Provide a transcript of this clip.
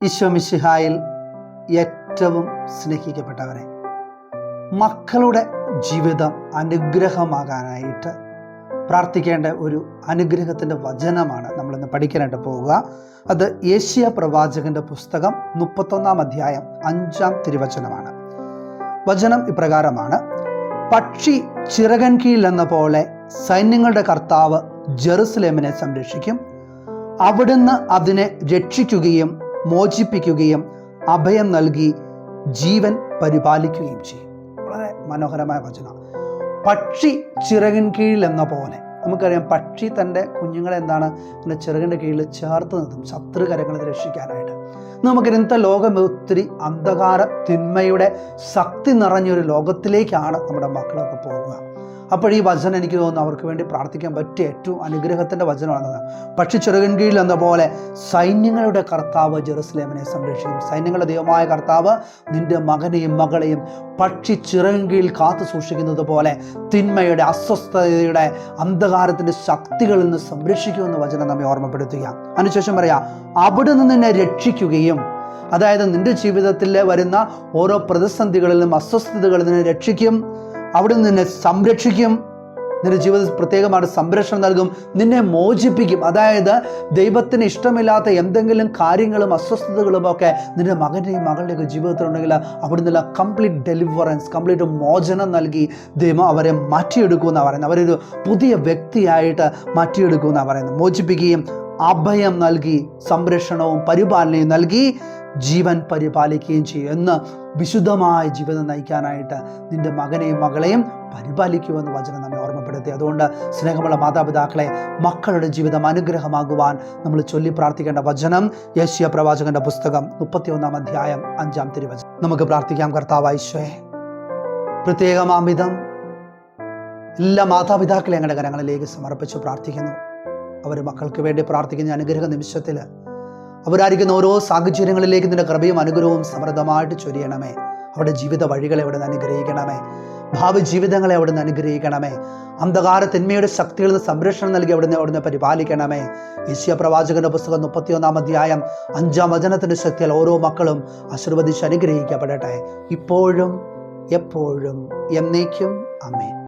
ഈശോ മിശിഹായിൽ ഏറ്റവും സ്നേഹിക്കപ്പെട്ടവരെ, മക്കളുടെ ജീവിതം അനുഗ്രഹമാകാനായിട്ട് പ്രാർത്ഥിക്കേണ്ട ഒരു അനുഗ്രഹത്തിൻ്റെ വചനമാണ് നമ്മളിന്ന് പഠിക്കാനായിട്ട് പോവുക. അത് യേശയ്യാ പ്രവാചകന്റെ പുസ്തകം 31-ാം അധ്യായം 5-ാം തിരുവചനമാണ്. വചനം ഇപ്രകാരമാണ്: പക്ഷി ചിറകൻ കീഴിലെന്ന പോലെ സൈന്യങ്ങളുടെ കർത്താവ് ജെറുസലേമിനെ സംരക്ഷിക്കും. അവിടുന്ന് അതിനെ രക്ഷിക്കുകയും മോചിപ്പിക്കുകയും അഭയം നൽകി ജീവൻ പരിപാലിക്കുകയും ചെയ്യും. വളരെ മനോഹരമായ വചനം. പക്ഷി ചിറകിൻ കീഴിൽ എന്ന പോലെ. നമുക്കറിയാം, പക്ഷി തൻ്റെ കുഞ്ഞുങ്ങളെ എൻ്റെ ചിറകിൻ്റെ കീഴിൽ ചേർത്ത് നിർത്തും, ശത്രുകരങ്ങളിൽ രക്ഷിക്കാനായിട്ട്. നമുക്ക് ഇന്നത്തെ ലോകം ഒത്തിരി അന്ധകാര തിന്മയുടെ ശക്തി നിറഞ്ഞൊരു ലോകത്തിലേക്കാണ് നമ്മുടെ മക്കളൊക്കെ പോകുക. അപ്പോൾ ഈ വചനം എനിക്ക് തോന്നുന്നു അവർക്ക് വേണ്ടി പ്രാർത്ഥിക്കാൻ പറ്റിയ ഏറ്റവും അനുഗ്രഹത്തിൻ്റെ വചനമാണെന്ന്. പക്ഷി ചിറകിൻ കീഴിൽ എന്ന പോലെ സൈന്യങ്ങളുടെ കർത്താവ് ജെറുസലേമിനെ സംരക്ഷിക്കും. സൈന്യങ്ങളുടെ ദൈവമായ കർത്താവ് നിന്റെ മകനെയും മകളെയും പക്ഷി ചിറകിൻ കീഴിൽ കാത്തു സൂക്ഷിക്കുന്നത് പോലെ തിന്മയുടെ, അസ്വസ്ഥതയുടെ, അന്ധകാരത്തിൻ്റെ ശക്തികളിൽ നിന്ന് സംരക്ഷിക്കുമെന്ന് വചനം നമ്മെ ഓർമ്മപ്പെടുത്തുക. അതിനുശേഷം പറയാം, അവിടെ നിന്ന് നിന്നെ രക്ഷിക്കുകയും, അതായത് നിന്റെ ജീവിതത്തിൽ വരുന്ന ഓരോ പ്രതിസന്ധികളിൽ നിന്നും അസ്വസ്ഥതകളിൽ നിന്ന് രക്ഷിക്കും. അവിടെ നിന്നെ സംരക്ഷിക്കും. നിന്റെ ജീവിതത്തിൽ പ്രത്യേകമായിട്ട് സംരക്ഷണം നൽകും. നിന്നെ മോചിപ്പിക്കും. അതായത് ദൈവത്തിന് ഇഷ്ടമില്ലാത്ത എന്തെങ്കിലും കാര്യങ്ങളും അസ്വസ്ഥതകളും ഒക്കെ നിന്റെ മകൻ്റെയും മകളുടെയൊക്കെ ജീവിതത്തിലുണ്ടെങ്കിൽ അവിടെ നിന്നുള്ള കംപ്ലീറ്റ് ഡെലിവറൻസ്, കംപ്ലീറ്റ് മോചനം നൽകി ദൈവം അവരെ മാറ്റിയെടുക്കുമെന്നാണ് പറയുന്നത്. അവരൊരു പുതിയ വ്യക്തിയായിട്ട് മാറ്റിയെടുക്കുമെന്നാണ് പറയുന്നത്. മോചിപ്പിക്കുകയും അഭയം നൽകി സംരക്ഷണവും പരിപാലനയും നൽകി ജീവൻ പരിപാലിക്കുകയും ചെയ്യും. എന്ന് വിശുദ്ധമായ ജീവിതം നയിക്കാനായിട്ട് നിന്റെ മകനെയും മകളെയും പരിപാലിക്കുമെന്ന് വചനം നമ്മെ ഓർമ്മപ്പെടുത്തി. അതുകൊണ്ട് സ്നേഹമുള്ള മാതാപിതാക്കളെ, മക്കളുടെ ജീവിതം അനുഗ്രഹമാകുവാൻ നമ്മൾ ചൊല്ലി പ്രാർത്ഥിക്കേണ്ട വചനം യേശയ്യാ പ്രവാചകന്റെ പുസ്തകം 31-ാം അധ്യായം 5-ാം തിരുവചനം. നമുക്ക് പ്രാർത്ഥിക്കാം. കർത്താവായ ഈശോയെ, പ്രത്യേകമാംവിധം എല്ലാ മാതാപിതാക്കളെ ഞങ്ങളുടെ കരങ്ങളിലേക്ക് സമർപ്പിച്ച് പ്രാർത്ഥിക്കുന്നു. അവർ മക്കൾക്ക് വേണ്ടി പ്രാർത്ഥിക്കുന്ന അനുഗ്രഹ നിമിഷത്തിൽ അവരായിരിക്കുന്ന ഓരോ സാഹചര്യങ്ങളിലേക്ക് നിന്റെ കൃപയും അനുഗ്രഹവും സമൃദ്ധമായിട്ട് ചൊരിയണമേ. അവരുടെ ജീവിത വഴികളെ അവിടെ നിന്ന് അനുഗ്രഹിക്കണമേ. ഭാവി ജീവിതങ്ങളെ അവിടെ നിന്ന് അനുഗ്രഹിക്കണമേ. അന്ധകാര തിന്മയുടെ ശക്തികളിൽ നിന്ന് സംരക്ഷണം നൽകി അവിടുന്ന് പരിപാലിക്കണമേ. യേശയ്യാ പ്രവാചകന്റെ പുസ്തകം 31-ാം അധ്യായം 5-ാം വചനത്തിന്റെ ശക്തിയാൽ ഓരോ മക്കളും ആശീർവദിച്ച് അനുഗ്രഹിക്കപ്പെടട്ടെ, ഇപ്പോഴും എപ്പോഴും എന്നേക്കും. ആമേൻ.